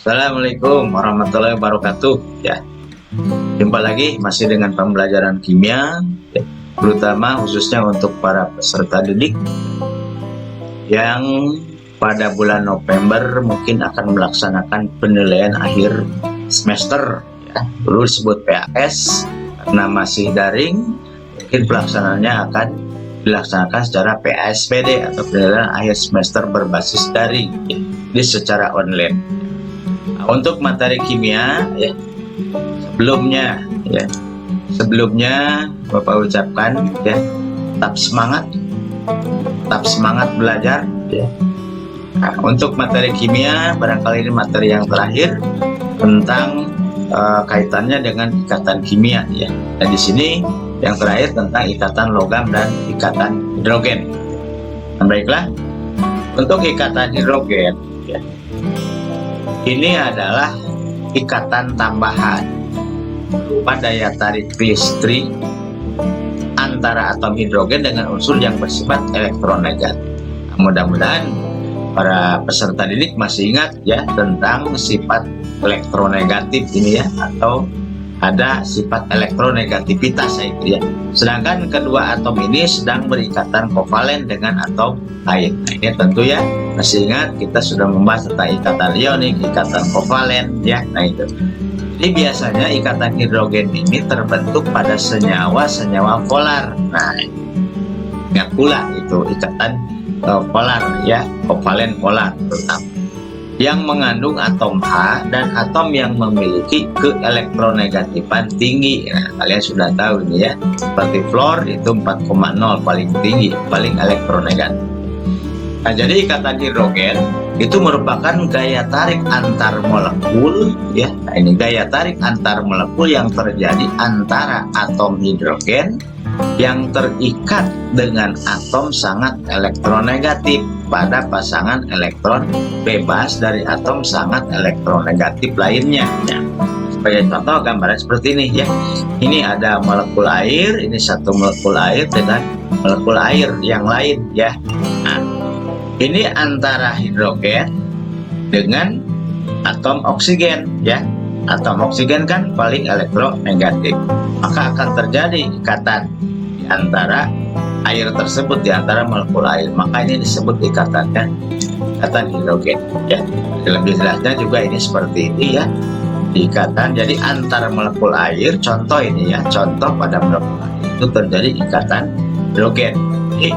Assalamualaikum warahmatullahi wabarakatuh. Ya, jumpa lagi masih dengan pembelajaran kimia, ya, terutama khususnya untuk para peserta didik yang pada bulan November mungkin akan melaksanakan penilaian akhir semester. Ya, dulu disebut PAS karena masih daring, mungkin pelaksanaannya akan dilaksanakan secara PASPD atau penilaian akhir semester berbasis daring, ya, jadi secara online. Untuk materi kimia, ya, sebelumnya Bapak ucapkan, ya, tetap semangat belajar, ya. Nah, untuk materi kimia barangkali ini materi yang terakhir tentang kaitannya dengan ikatan kimia, ya. Dan di sini yang terakhir tentang ikatan logam dan ikatan hidrogen. Nah, baiklah, untuk ikatan hidrogen, ya, ini adalah ikatan tambahan berupa daya tarik listrik antara atom hidrogen dengan unsur yang bersifat elektronegatif. Nah, mudah-mudahan para peserta didik masih ingat, ya, tentang sifat elektronegatif ini, ya, atau ada sifat elektronegativitas, itu, ya. Sedangkan kedua atom ini sedang berikatan kovalen dengan atom air. Nah, ini tentu, ya, masih ingat kita sudah membahas tentang ikatan ionik, ikatan kovalen, ya. Nah, itu. Jadi biasanya ikatan hidrogen ini terbentuk pada senyawa-senyawa polar. Nah, ingat pula itu ikatan polar, ya, kovalen polar terutama, yang mengandung atom H dan atom yang memiliki keelektronegatifan tinggi. Nah, kalian sudah tahu ini, ya, seperti fluor itu 4,0 paling tinggi, paling elektronegatif. Nah, jadi ikatan hidrogen itu merupakan gaya tarik antar molekul, ya. Nah, ini gaya tarik antar molekul yang terjadi antara atom hidrogen yang terikat dengan atom sangat elektronegatif pada pasangan elektron bebas dari atom sangat elektronegatif lainnya, ya. Sebagai contoh gambaran seperti ini, ya. Ini ada molekul air, ini satu molekul air dengan molekul air yang lain, ya. Nah, ini antara hidrogen dengan atom oksigen, ya. Atom oksigen kan paling elektronegatif, maka akan terjadi ikatan di antara air tersebut, di antara molekul air, maka ini disebut ikatan hidrogen, ya. Lebih jelasnya juga ini seperti ini, ya, ikatan jadi antar molekul air. Contoh ini, ya, contoh pada molekul air itu terjadi ikatan hidrogen. Jadi,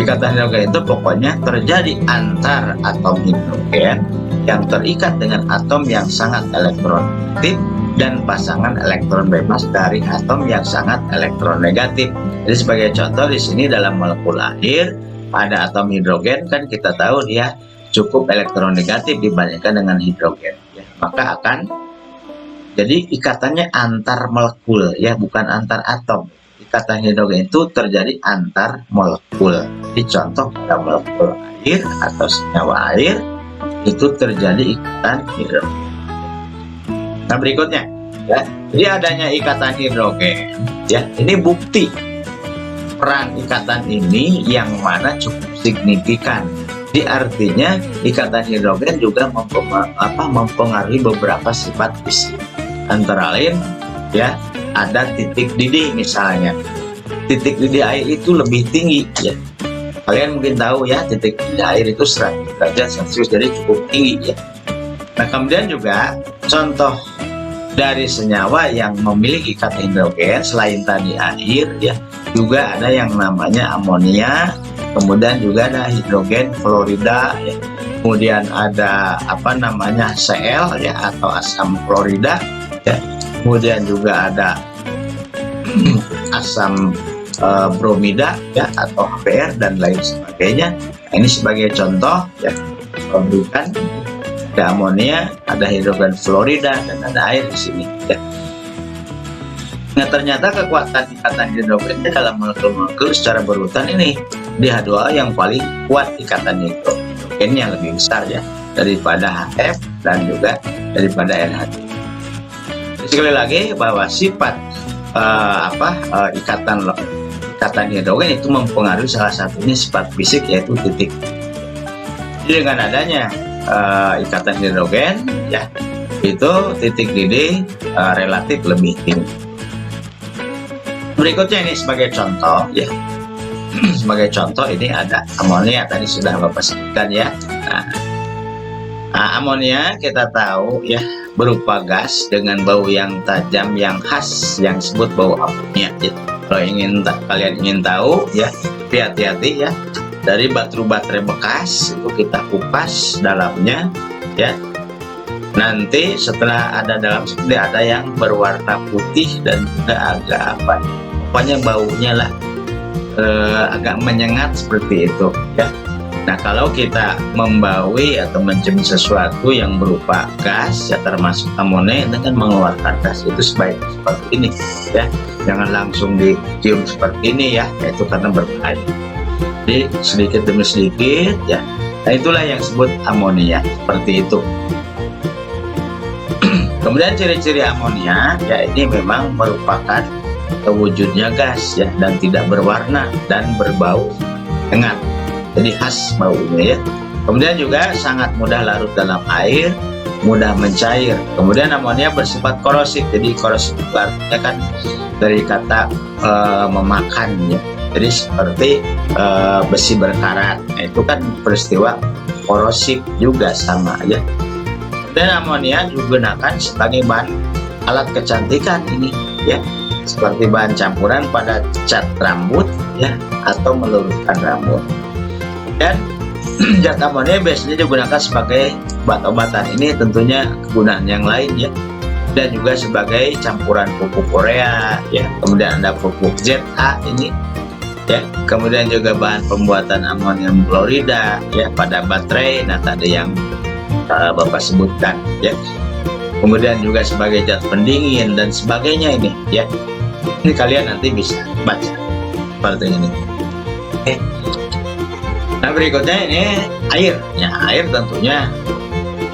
ikatan hidrogen itu pokoknya terjadi antar atom hidrogen yang terikat dengan atom yang sangat elektronegatif dan pasangan elektron bebas dari atom yang sangat elektronegatif. Jadi sebagai contoh di sini dalam molekul air pada atom hidrogen kan kita tahu dia cukup elektronegatif dibandingkan dengan hidrogen, ya. Maka akan jadi ikatannya antar molekul, ya, bukan antar atom. Ikatan hidrogen itu terjadi antar molekul. Jadi contoh pada molekul air atau senyawa air itu terjadi ikatan hidrogen. Nah, berikutnya, ya, jadi adanya ikatan hidrogen, ya, ini bukti peran ikatan ini yang mana cukup signifikan. Jadi artinya ikatan hidrogen juga mempengaruhi beberapa sifat fisik. Antara lain, ya, ada titik didih misalnya. Titik didih air itu lebih tinggi, ya. Kalian mungkin tahu, ya, titik didih air itu 100 derajat Celcius, jadi cukup tinggi, ya. Nah, kemudian juga contoh dari senyawa yang memiliki ikatan hidrogen selain tadi air, ya, juga ada yang namanya amonia, kemudian juga ada hidrogen fluorida, ya. Kemudian ada Cl, ya, atau asam fluorida, ya. Kemudian juga ada asam bromida, ya, atau HBr dan lain sebagainya. Nah, ini sebagai contoh, ya, bukan ada amonia, ada hidrogen fluorida dan ada air di sini, ya. Nah, ternyata kekuatan ikatan hidrogen dalam molekul-molekul secara berurutan ini di H2O yang paling kuat ikatan hidrogen yang lebih besar, ya, daripada HF dan juga daripada NH3. Sekali lagi bahwa sifat ikatan hidrogen itu mempengaruhi salah satunya sifat fisik, yaitu titik. Jadi dengan adanya ikatan hidrogen, ya, itu titik didih relatif lebih tinggi. Berikutnya ini sebagai contoh ya. Sebagai contoh ini ada amonia, tadi sudah Bapak sebutkan ya. Amonia kita tahu ya berupa gas dengan bau yang tajam yang khas yang disebut bau amonia. Kalau kalian ingin tahu ya, hati-hati ya. Dari baterai bekas itu kita kupas dalamnya ya. Nanti setelah ada dalam seperti ada yang berwarna putih dan juga agak apa? Pokoknya baunya lah agak menyengat seperti itu ya. Nah, kalau kita membaui atau mencium sesuatu yang berupa gas ya termasuk amonia dengan mengeluarkan gas itu sebaiknya seperti ini ya. Jangan langsung dicium seperti ini ya, itu karena berbahaya. Jadi sedikit demi sedikit ya. Nah, itulah yang disebut amonia seperti itu. Kemudian ciri-ciri amonia ya ini memang merupakan wujudnya gas ya dan tidak berwarna dan berbau hangat. Jadi khas baunya ya. Kemudian juga sangat mudah larut dalam air, mudah mencair. Kemudian amonia bersifat korosif. Jadi korosif itu artinya kan dari kata memakan ya. Jadi seperti besi berkarat. Nah, itu kan peristiwa korosif juga sama ya. Dan amonia digunakan sebagai bahan alat kecantikan ini ya. Seperti bahan campuran pada cat rambut ya atau meluruskan rambut. Dan zat amonia biasanya digunakan sebagai obat-obatan, ini tentunya kegunaan yang lain ya. Dan juga sebagai campuran pupuk Korea ya. Kemudian ada pupuk ZA ini ya. Kemudian juga bahan pembuatan amonium klorida ya pada baterai. Nah, tadi yang Bapak sebutkan ya. Kemudian juga sebagai zat pendingin dan sebagainya ini ya. Ini kalian nanti bisa baca seperti ini. Oke. Nah, berikutnya ini air. Ya, air tentunya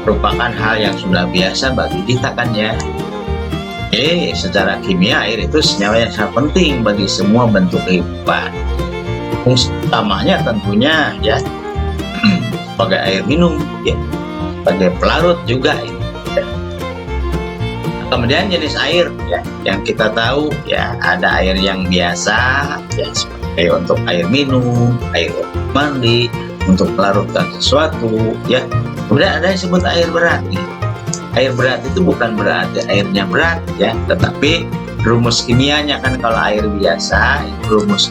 merupakan hal yang sudah biasa bagi kita kan ya. Secara kimia air itu senyawa yang sangat penting bagi semua bentuk kehidupan. Fungsi utamanya tentunya ya sebagai air minum ya, sebagai pelarut juga ya. Kemudian jenis air ya yang kita tahu ya, ada air yang biasa ya seperti untuk air minum, air mandi, untuk melarutkan sesuatu ya. Kemudian ada yang disebut air berat ya. Air berat itu bukan berarti airnya berat ya, tetapi rumus kimianya kan kalau air biasa rumus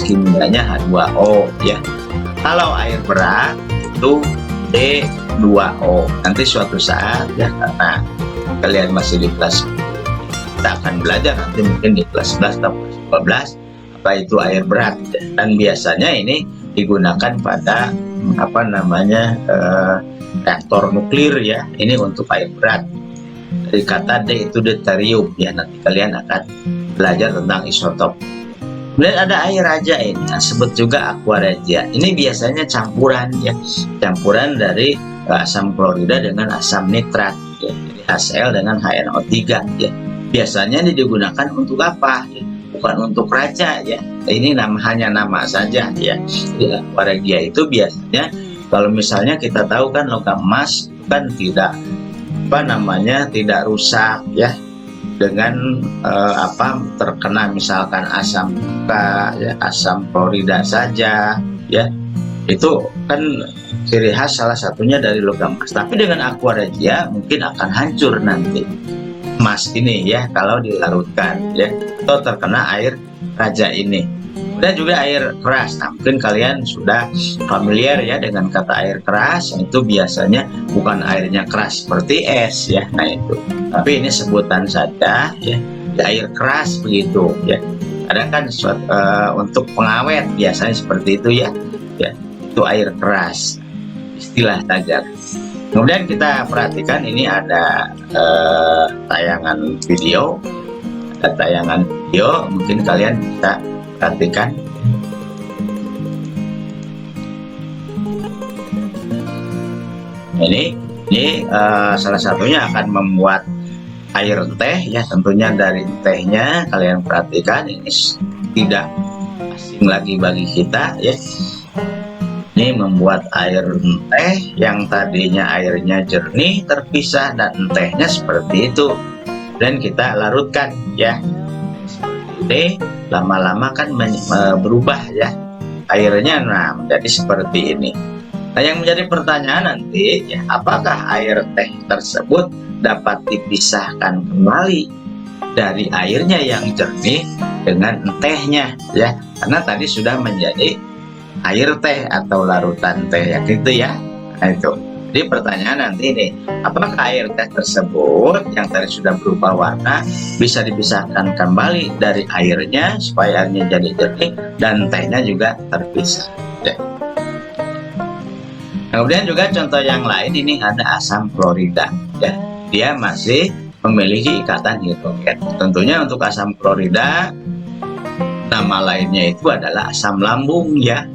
kimianya H2O ya. Kalau air berat itu D2O. Nanti suatu saat ya, karena kalian masih di kelas, kita akan belajar nanti mungkin di kelas 11 atau kelas 12 apa itu air berat ya. Dan biasanya ini digunakan pada reaktor nuklir ya. Ini untuk air berat. Dari kata D itu deuterium ya, nanti kalian akan belajar tentang isotop. Kemudian ada air raja ini, disebut juga aqua regia. Ini biasanya campuran ya, campuran dari asam klorida dengan asam nitrat ya. Jadi HCl dengan HNO3 ya. Biasanya ini digunakan untuk apa? Ya, bukan untuk raja ya. Ini hanya nama saja ya. Jadi aqua regia itu biasanya kalau misalnya kita tahu kan logam emas kan tidak tidak rusak ya dengan terkena misalkan asam ya, asam klorida saja ya. Itu kan ciri khas salah satunya dari logam emas. Tapi dengan aqua regia mungkin akan hancur nanti emas ini ya kalau dilarutkan ya, atau terkena air raja ini. Dan juga air keras. Nah, mungkin kalian sudah familiar ya dengan kata air keras, yang itu biasanya bukan airnya keras seperti es ya. Nah itu, tapi ini sebutan saja ya, air keras begitu ya. Ada kan untuk pengawet biasanya seperti itu ya. Ya, itu air keras, istilah saja. Kemudian kita perhatikan ini ada tayangan video, mungkin kalian bisa perhatikan. Ini salah satunya akan membuat air teh ya. Tentunya dari tehnya kalian perhatikan ini tidak asing lagi bagi kita ya. Ini membuat air teh yang tadinya airnya jernih terpisah dan tehnya seperti itu, dan kita larutkan ya. Seperti ini lama-lama kan berubah ya airnya, nah menjadi seperti ini. Nah, yang menjadi pertanyaan nanti ya, apakah air teh tersebut dapat dipisahkan kembali dari airnya yang jernih dengan tehnya ya, karena tadi sudah menjadi air teh atau larutan teh ya gitu ya. Nah itu, jadi pertanyaan nanti nih, apakah air teh tersebut yang tadi sudah berubah warna bisa dipisahkan kembali dari airnya supaya airnya jadi jernih dan tehnya juga terpisah ya. Kemudian juga contoh yang lain, ini ada asam klorida ya, dia masih memiliki ikatan hidrogen. Tentunya untuk asam klorida nama lainnya itu adalah asam lambung ya,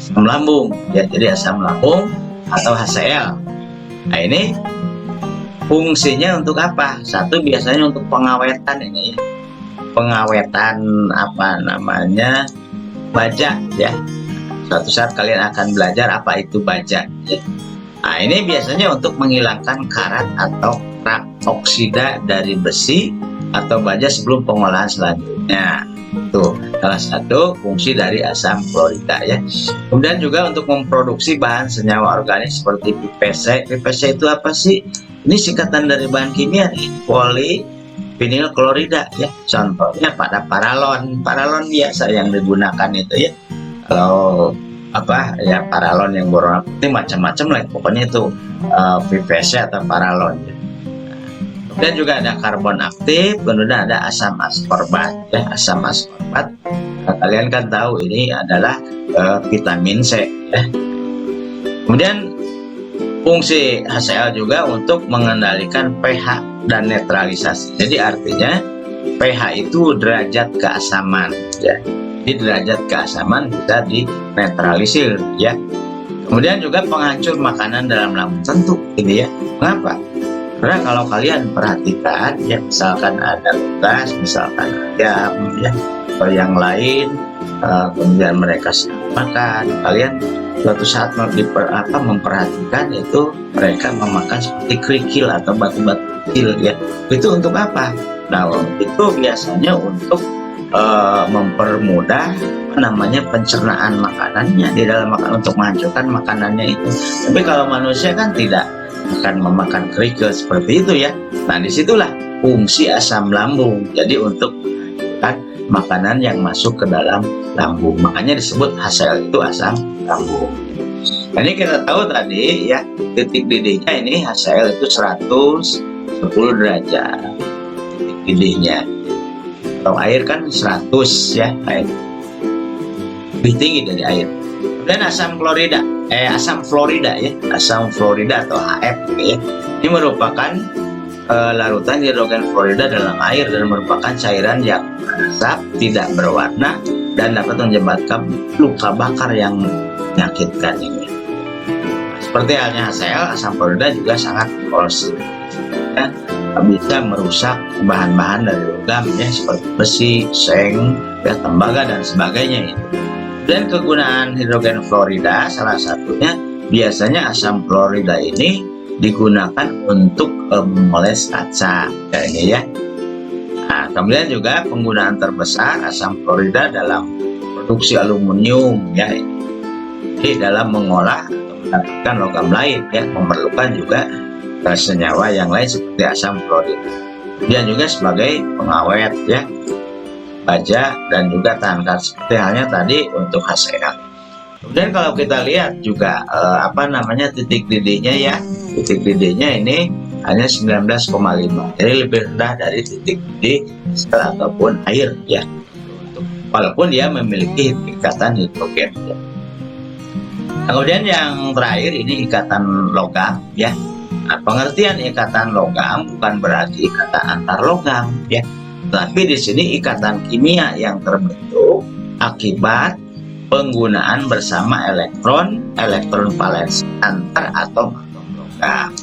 asam lambung ya, jadi asam lambung atau HCl. Nah ini fungsinya untuk apa? Satu, biasanya untuk pengawetan ini ya, pengawetan apa namanya, baja ya. Suatu saat kalian akan belajar apa itu baja ya. Nah ini biasanya untuk menghilangkan karat atau rak oksida dari besi atau baja sebelum pengolahan selanjutnya. Itu salah satu fungsi dari asam klorida ya. Kemudian juga untuk memproduksi bahan senyawa organik seperti PVC. PVC itu apa sih? Ini singkatan dari bahan kimia nih, polivinyl klorida ya. Contohnya pada paralon. Paralon biasa yang digunakan itu ya. Kalau apa ya, paralon yang berwarna putih macam-macam lah pokoknya itu PVC atau paralon ya. Dan juga ada karbon aktif, kemudian ada asam askorbat ya, asam askorbat. Nah, kalian kan tahu ini adalah vitamin C ya. Kemudian fungsi HCl juga untuk mengendalikan pH dan netralisasi. Jadi artinya pH itu derajat keasaman ya. Di derajat keasaman bisa dinetralisir ya. Kemudian juga penghancur makanan dalam lambung, tentu ini ya. Mengapa? Karena kalau kalian perhatikan ya, misalkan ada gas, misalkan ayam ya, atau yang lain, kemudian mereka makan, kalian suatu saat memperhatikan itu mereka memakan seperti kerikil atau batu-batu kecil ya. Itu untuk apa? Nah itu biasanya untuk mempermudah namanya pencernaan makanannya di dalam makanan, untuk menghancurkan makanannya itu. Tapi kalau manusia kan tidak akan memakan kerikil seperti itu ya. Nah disitulah fungsi asam lambung, jadi untuk menghancurkan makanan yang masuk ke dalam lambung, makanya disebut HCl itu asam lambung. Ini kita tahu tadi ya, titik didihnya ini HCl itu 110 derajat titik didihnya. Kalau air kan 100 ya, air lebih tinggi dari air. Dan asam klorida, asam florida ya, asam florida atau HF ya. Ini merupakan larutan hidrogen fluorida dalam air dan merupakan cairan yang berasap, tidak berwarna dan dapat menyebabkan luka bakar yang menyakitkan ini. Seperti halnya HCl, asam fluorida juga sangat korosif. Ya, bisa merusak bahan-bahan dari logam ya, seperti besi, seng, ya, tembaga dan sebagainya itu. Dan kegunaan hidrogen fluorida salah satunya biasanya asam fluorida ini digunakan untuk memoles kaca ya, ini ya. Nah, kemudian juga penggunaan terbesar asam fluorida dalam produksi aluminium ya, jadi dalam mengolah atau mendapatkan logam lain ya, memerlukan juga senyawa yang lain seperti asam fluorida. Dia juga sebagai pengawet ya, baja dan juga tahan karat seperti halnya tadi untuk HCl. Kemudian kalau kita lihat juga titik didihnya ya, titik didihnya ini hanya 19,5, jadi lebih rendah dari titik didih sel ataupun air ya, walaupun dia memiliki ikatan hidrogen ya. Kemudian yang terakhir ini ikatan logam ya. Nah, pengertian ikatan logam bukan berarti ikatan antar logam ya, tapi di sini ikatan kimia yang terbentuk akibat penggunaan bersama elektron valensi antar atom logam.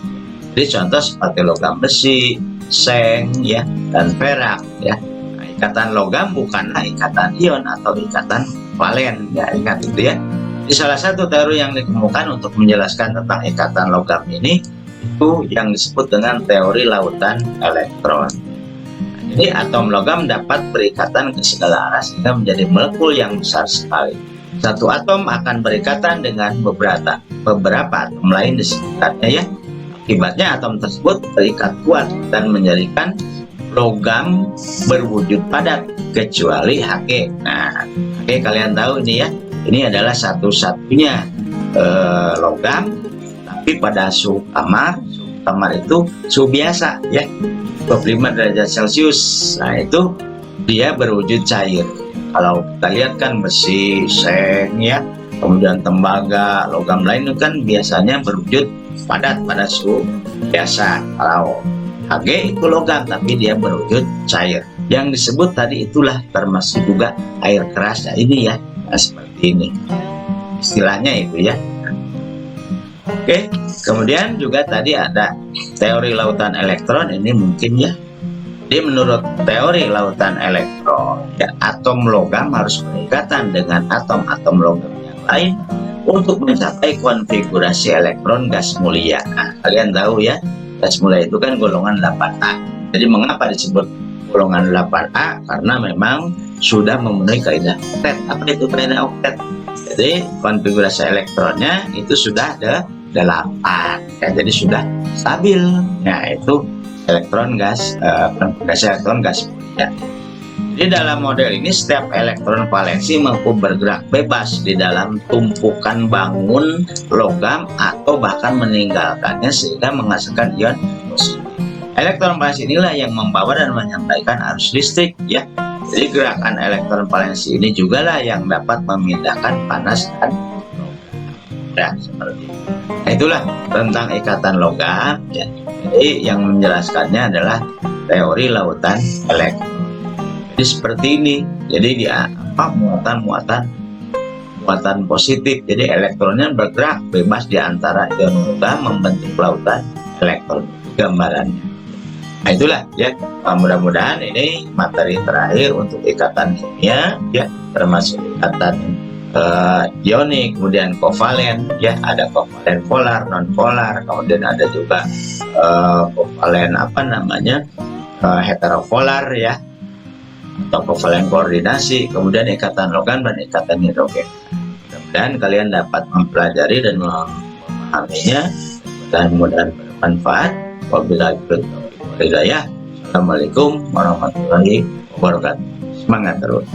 Jadi contoh seperti logam besi, seng ya, dan perak ya. Nah, ikatan logam bukanlah ikatan ion atau ikatan kovalen. Ya, ingat itu ya. Di salah satu teori yang ditemukan untuk menjelaskan tentang ikatan logam ini itu yang disebut dengan teori lautan elektron. Jadi atom logam dapat berikatan ke segala arah sehingga menjadi molekul yang besar sekali. Satu atom akan berikatan dengan beberapa atom lain di sekitarnya ya. Akibatnya atom tersebut terikat kuat dan menjadikan logam berwujud padat kecuali Hg. Nah, Hg kalian tahu ini ya. Ini adalah satu-satunya logam tapi pada suhu kamar itu suhu biasa ya, 25 derajat Celcius. Nah, itu dia berwujud cair. Kalau kita lihat kan besi, seng ya, kemudian tembaga, logam lain itu kan biasanya berwujud padat pada suhu biasa. Kalau Hg itu logam tapi dia berwujud cair. Yang disebut tadi itulah termasuk juga air keras. Nah, ini ya, nah, seperti ini istilahnya itu ya. Oke, kemudian juga tadi ada teori lautan elektron. Ini mungkin ya. Jadi menurut teori lautan elektron, ya, atom logam harus berikatan dengan atom-atom logam yang lain untuk mencapai konfigurasi elektron gas mulia. Nah, kalian tahu ya, gas mulia itu kan golongan 8A. Jadi mengapa disebut golongan 8A? Karena memang sudah memenuhi kaidah oktet. Apa itu kaidah oktet? Jadi konfigurasi elektronnya itu sudah ada 8 ya, jadi sudah stabil. Nah, itu elektron gas, konfigurasi elektron gas mulia. Di dalam model ini setiap elektron valensi mampu bergerak bebas di dalam tumpukan bangun logam atau bahkan meninggalkannya sehingga menghasilkan ion positif. Elektron valensi inilah yang membawa dan menyampaikan arus listrik ya. Jadi gerakan elektron valensi ini juga lah yang dapat memindahkan panas dan logam. Ya, seperti itu. Nah, itulah tentang ikatan logam ya. Jadi yang menjelaskannya adalah teori lautan elektron. Jadi seperti ini. Jadi dia muatan positif. Jadi elektronnya bergerak bebas di antara ion logam membentuk lautan elektron. Gambarannya. Nah, itulah ya. Mudah-mudahan ini materi terakhir untuk ikatan kimia ya, termasuk ikatan ionik, kemudian kovalen ya, ada kovalen polar, non polar, kemudian ada juga kovalen heteropolar ya, atau kovalen koordinasi, kemudian ikatan logam dan ikatan hidrogen. Mudah-mudahan kalian dapat mempelajari dan memahaminya dan mudah-mudahan bermanfaat. Wabillahi taufiq wal hidayah. Assalamualaikum warahmatullahi wabarakatuh. Semangat terus.